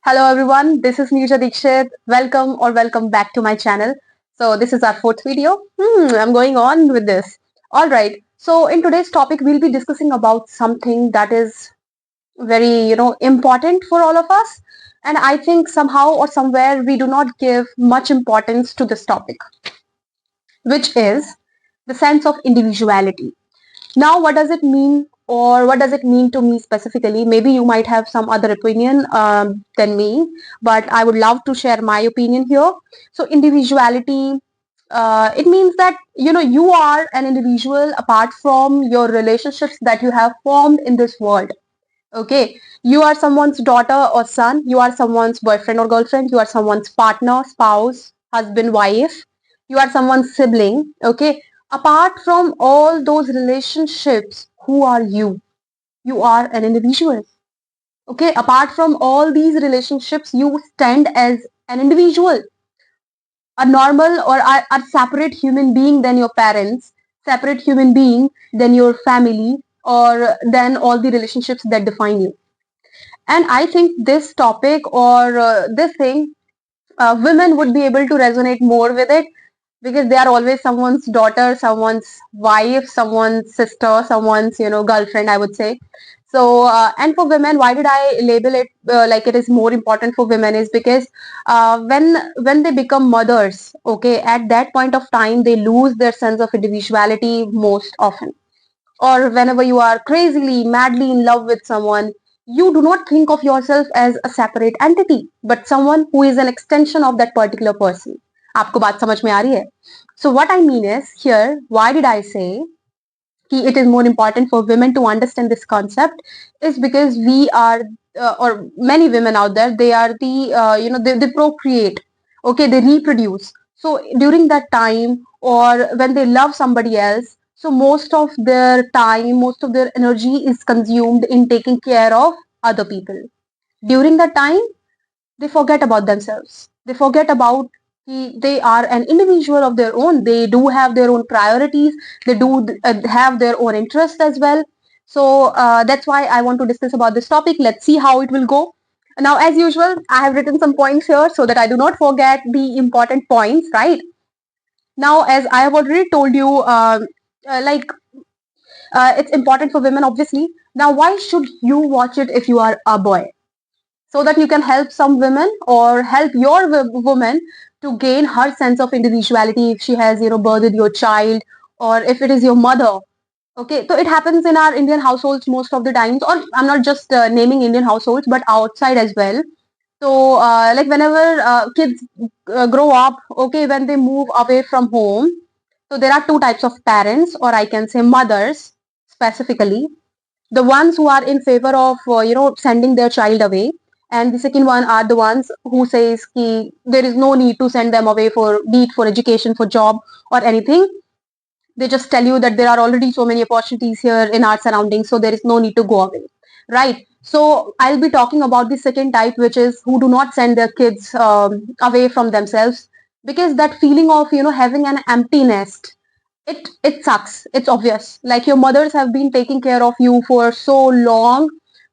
Hello everyone, this is Neerja Dikshit. Welcome back to my channel. So this is our fourth video. I'm going on with this. All right. So in today's topic, we'll be discussing about something that is very, important for all of us. And I think somehow or somewhere we do not give much importance to this topic, which is the sense of individuality. Now, what does it mean, or what does it mean to me specifically? Maybe you might have some other opinion than me, but I would love to share my opinion here. So, individuality, it means that you are an individual apart from your relationships that you have formed in this world. Okay, you are someone's daughter or son, you are someone's boyfriend or girlfriend, you are someone's partner, spouse, husband, wife, you are someone's sibling. Okay, apart from all those relationships, who are you? You are an individual. Okay, apart from all these relationships, you stand as an individual, a normal or a separate human being than your parents, separate human being than your family, or than all the relationships that define you. And I think this topic or this thing, women would be able to resonate more with it because they are always someone's daughter, someone's wife, someone's sister, someone's girlfriend, I would say. So and for women, why did I label it like it is more important for women is because when they become mothers, okay, at that point of time they lose their sense of individuality most often. Or whenever you are crazily, madly in love with someone, you do not think of yourself as a separate entity, but someone who is an extension of that particular person. आपको बात समझ में आ रही है? So what I mean is here, why did I say it is more important for women to understand this concept is because we are or many women out there, they are the they procreate, okay, they reproduce. So during that time or when they love somebody else, so most of their time, most of their energy is consumed in taking care of other people. During that time they forget about themselves, they forget about they are an individual of their own, they do have their own priorities, they do have their own interests as well. So that's why I want to discuss about this topic. Let's see how it will go. Now, as usual, I have written some points here so that I do not forget the important points, right? Now, as I have already told you, like it's important for women, obviously. Now, why should you watch it if you are a boy? So that you can help some women or help your woman to gain her sense of individuality if she has birthed your child, or if it is your mother. Okay, so it happens in our Indian households most of the times, or I'm not just naming Indian households but outside as well. So like whenever kids grow up, okay, when they move away from home, so there are two types of parents, or I can say mothers specifically. The ones who are in favor of sending their child away, and the second one are the ones who says ki there is no need to send them away for be it for education, for job, or anything. They just tell you that there are already so many opportunities here in our surroundings, so there is no need to go away, right? So I'll be talking about the second type, which is who do not send their kids away from themselves, because that feeling of having an empty nest, it sucks. It's obvious. Like your mothers have been taking care of you for so long,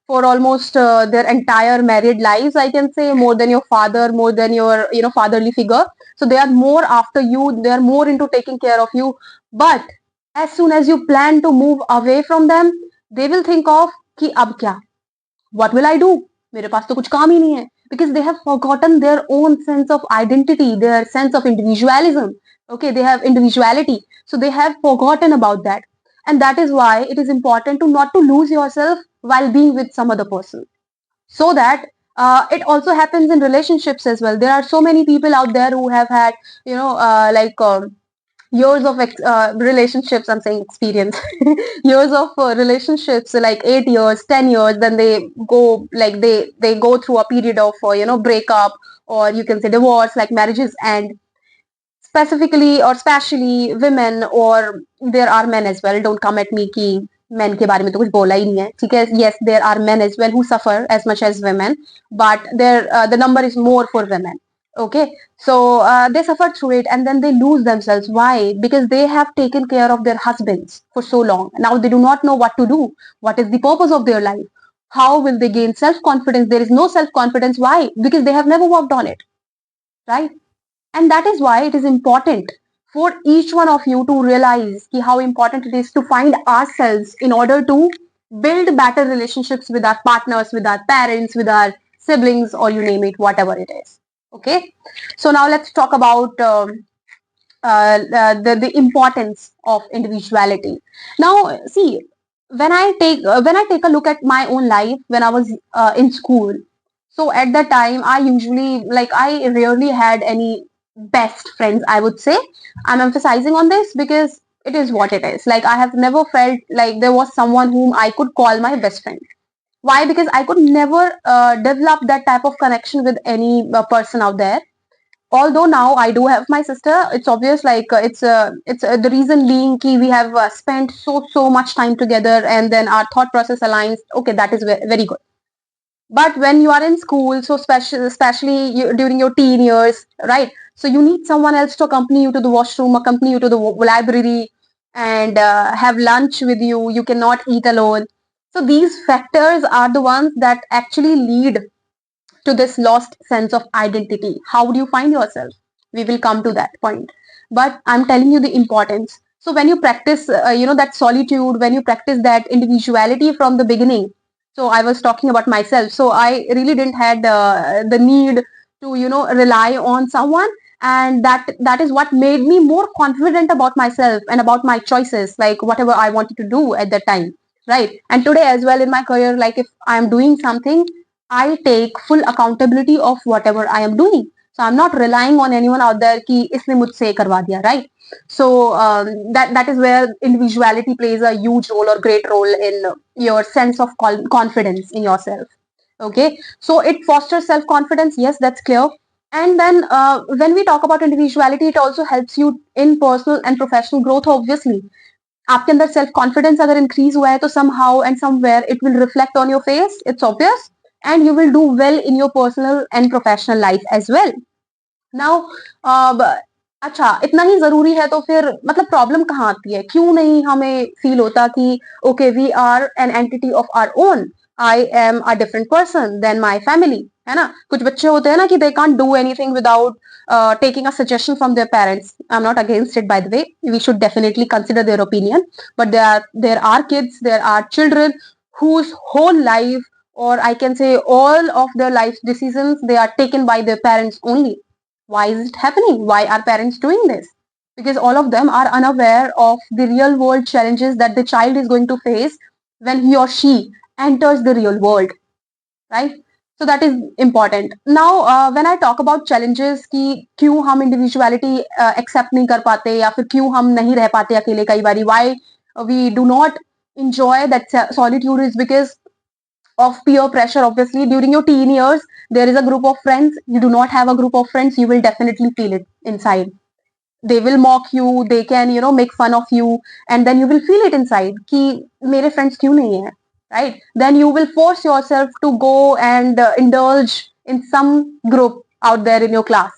for almost their entire married lives, I can say, more than your father, more than your fatherly figure. So they are more after you. They are more into taking care of you. But as soon as you plan to move away from them, they will think of कि अब क्या? What will I do? मेरे पास तो कुछ काम ही नहीं है. Because they have forgotten their own sense of identity, their sense of individualism. Okay, they have individuality, so they have forgotten about that. And that is why it is important to not to lose yourself while being with some other person. So that it also happens in relationships as well. There are so many people out there who have had like years of relationships, I'm saying experience, years of relationships, like 8 years, 10 years, then they go like they go through a period of breakup, or you can say divorce, like marriages end. Specifically or specially women, or there are men as well, don't come at me कि men के बारे में तो कुछ बोला ही नहीं है, ठीक है? Yes, there are men as well who suffer as much as women, but the number is more for women. Okay, so they suffer through it, and then they lose themselves. Why? Because they have taken care of their husbands for so long. Now they do not know what to do. What is the purpose of their life? how will they gain self-confidence? There is no self-confidence. Why? Because they have never worked on it, right? And that is why it is important for each one of you to realize how important it is to find ourselves in order to build better relationships with our partners, with our parents, with our siblings, or you name it, whatever it is. Okay. So now let's talk about the importance of individuality. Now, see, when I take a look at my own life when I was in school, so at that time I usually, like, I rarely had any best friends, I would say. I'm emphasizing on this because it is what it is. Like, I have never felt like there was someone whom I could call my best friend. Why? Because I could never develop that type of connection with any person out there. Although now I do have my sister, it's obvious, like, it's the reason being ki we have spent so much time together, and then our thought process aligns. Okay, that is very good. But when you are in school, so especially during your teen years, right? So you need someone else to accompany you to the washroom, accompany you to the library, and have lunch with you. You cannot eat alone. So these factors are the ones that actually lead to this lost sense of identity. How do you find yourself? We will come to that point. But I'm telling you the importance. So when you practice, that solitude, when you practice that individuality from the beginning. So I was talking about myself. So I really didn't had the need to, rely on someone. And that is what made me more confident about myself and about my choices, like whatever I wanted to do at that time. Right. And today as well in my career, like if I'm doing something, I take full accountability of whatever I am doing. So I'm not relying on anyone out there कि इसने मुझसे करवा दिया, right? So that is where individuality plays a huge role or great role in your sense of confidence in yourself. Okay, so it fosters self confidence. Yes, that's clear. And then when we talk about individuality, it also helps you in personal and professional growth. Obviously, आपके अंदर self confidence अगर increase हुआ है तो somehow and somewhere it will reflect on your face. It's obvious. And you will do well in your personal and professional life as well. Now, अच्छा, इतना ही जरूरी है तो फिर मतलब प्रॉब्लम कहाँ आती है? क्यों नहीं हमें फील होता कि okay, we are an entity of our own, I am a different person than my family, है ना? कुछ बच्चे होते हैं ना कि they can't do anything without taking a suggestion from their parents. I'm not against it, by the way. We should definitely consider their opinion. But there are kids, there are children whose whole life, or I can say all of their life decisions, they are taken by their parents only. Why is it happening? Why are parents doing this? Because all of them are unaware of the real world challenges that the child is going to face when he or she enters the real world, right? So that is important. Now, when I talk about challenges कि क्यों हम individuality accept नहीं कर पाते या फिर क्यों हम नहीं रह पाते अकेले कई बारी, why we do not enjoy that solitude is because of peer pressure. Obviously, during your teen years, there is a group of friends. You do not have a group of friends, you will definitely feel it inside. They will mock you, they can, make fun of you, and then you will feel it inside कि मेरे friends क्यों नहीं है, right? Then you will force yourself to go and indulge in some group out there in your class.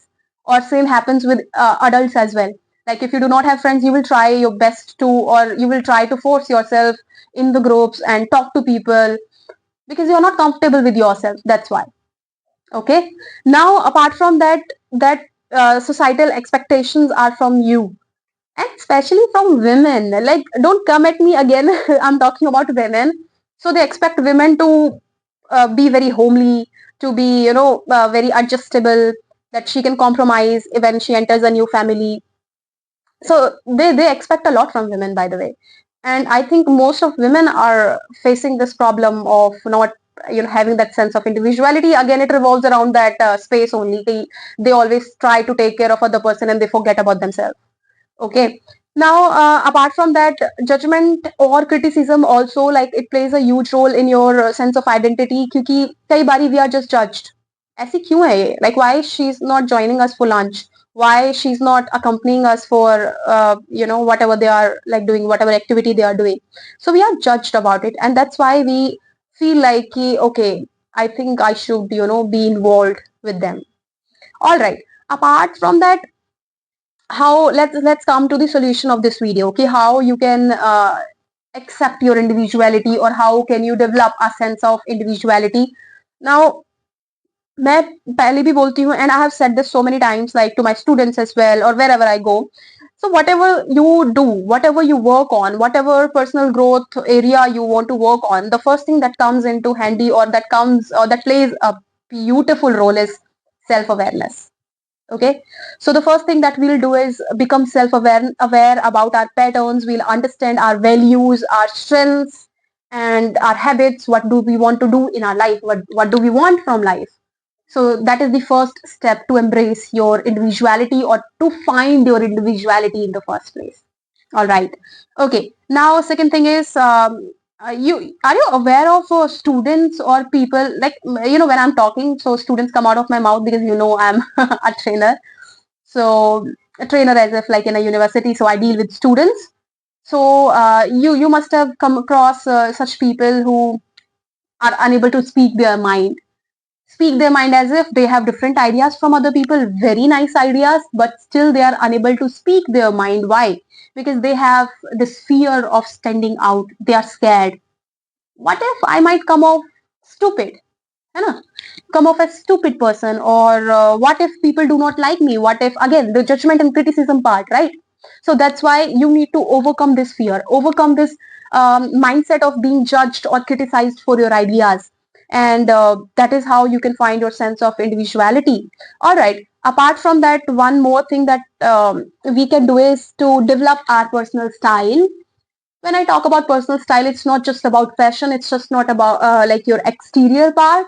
Or same happens with adults as well. Like if you do not have friends, you will try your best to, or you will try to force yourself in the groups and talk to people because you're not comfortable with yourself. That's why. Okay. Now, apart from that, societal expectations are from you, and especially from women. Like, don't come at me again. I'm talking about women. So they expect women to be very homely, to be, very adjustable, that she can compromise when she enters a new family. So they expect a lot from women, by the way. And I think most of women are facing this problem of not, having that sense of individuality. Again, it revolves around that space only. They always try to take care of other person and they forget about themselves. Okay. Now, apart from that, judgment or criticism also, like, it plays a huge role in your sense of identity. क्योंकि कई बारी we are just judged. ऐसी क्यों है ये? Like, why she's not joining us for lunch? Why she's not accompanying us for, whatever they are like doing, whatever activity they are doing? So we are judged about it, and that's why we feel like, okay, I think I should, be involved with them. All right. Apart from that, how let's come to the solution of this video. Okay, how you can accept your individuality, or how can you develop a sense of individuality? Now, मैं पहले भी बोलती हूँ, and I have said this so many times, like to my students as well, or wherever I go. So whatever you do, whatever you work on, whatever personal growth area you want to work on, the first thing that comes into handy, or that comes, or that plays a beautiful role, is self-awareness. Okay, so the first thing that we'll do is become self-aware about our patterns. We'll understand our values, our strengths, and our habits. What do we want to do in our life? What do we want from life? So that is the first step to embrace your individuality, or to find your individuality in the first place. All right. Okay. Now, second thing is, you are you aware of students or people, like, when I'm talking, so students come out of my mouth because I'm a trainer. So a trainer, as if like in a university. So I deal with students. So you must have come across such people who are unable to speak their mind, as if they have different ideas from other people, very nice ideas, but still they are unable to speak their mind. Why? Because they have this fear of standing out. They are scared. What if I might come off stupid? है ना? Come off as stupid person, or what if people do not like me? What if, again, the judgment and criticism part, right? So that's why you need to overcome this fear, overcome this mindset of being judged or criticized for your ideas, and that is how you can find your sense of individuality. All right, apart from that, one more thing that we can do is to develop our personal style. When I talk about personal style, it's not just about fashion, it's just not about like your exterior part,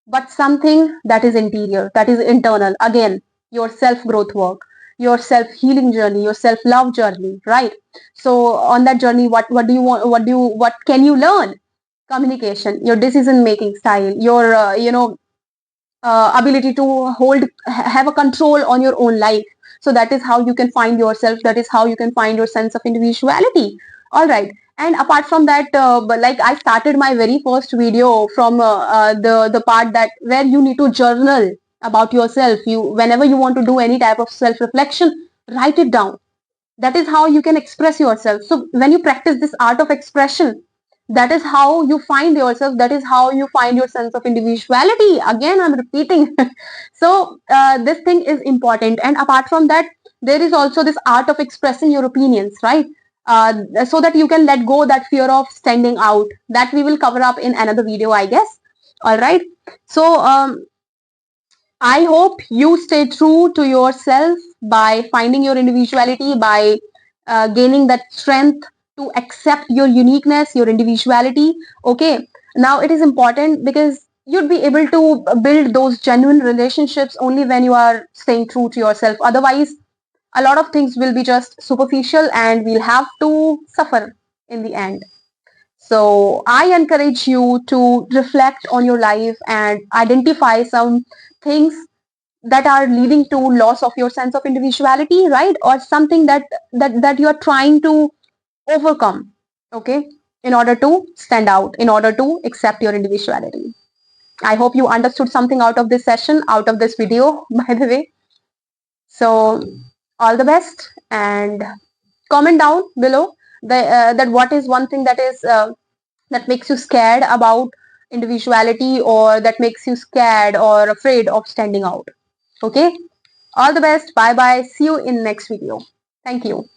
but something that is interior, that is internal. Again, your self growth work, your self healing journey, your self love journey, right? So on that journey, what do you want? What can you learn? Communication, your decision making style, your ability to have a control on your own life. So that is how you can find yourself. That is how you can find your sense of individuality. All right. And apart from that, but like I started my very first video from the part that where you need to journal about yourself. You, whenever you want to do any type of self reflection, write it down. That is how you can express yourself. So when you practice this art of expression, that is how you find yourself. That is how you find your sense of individuality. Again, I'm repeating. So this thing is important. And apart from that, there is also this art of expressing your opinions, right? So that you can let go that fear of standing out, that we will cover up in another video, I guess. All right. So I hope you stay true to yourself by finding your individuality, by gaining that strength to accept your uniqueness, your individuality. Okay. Now it is important because you'd be able to build those genuine relationships only when you are staying true to yourself. Otherwise, a lot of things will be just superficial and we'll have to suffer in the end. So I encourage you to reflect on your life and identify some things that are leading to loss of your sense of individuality, right? Or something that you are trying to overcome, okay, in order to stand out, in order to accept your individuality. I hope you understood something out of this session, out of this video, by the way. So all the best, and comment down below that what is one thing that makes you scared about individuality, or that makes you scared or afraid of standing out. Okay, all the best. Bye bye. See you in next video. Thank you.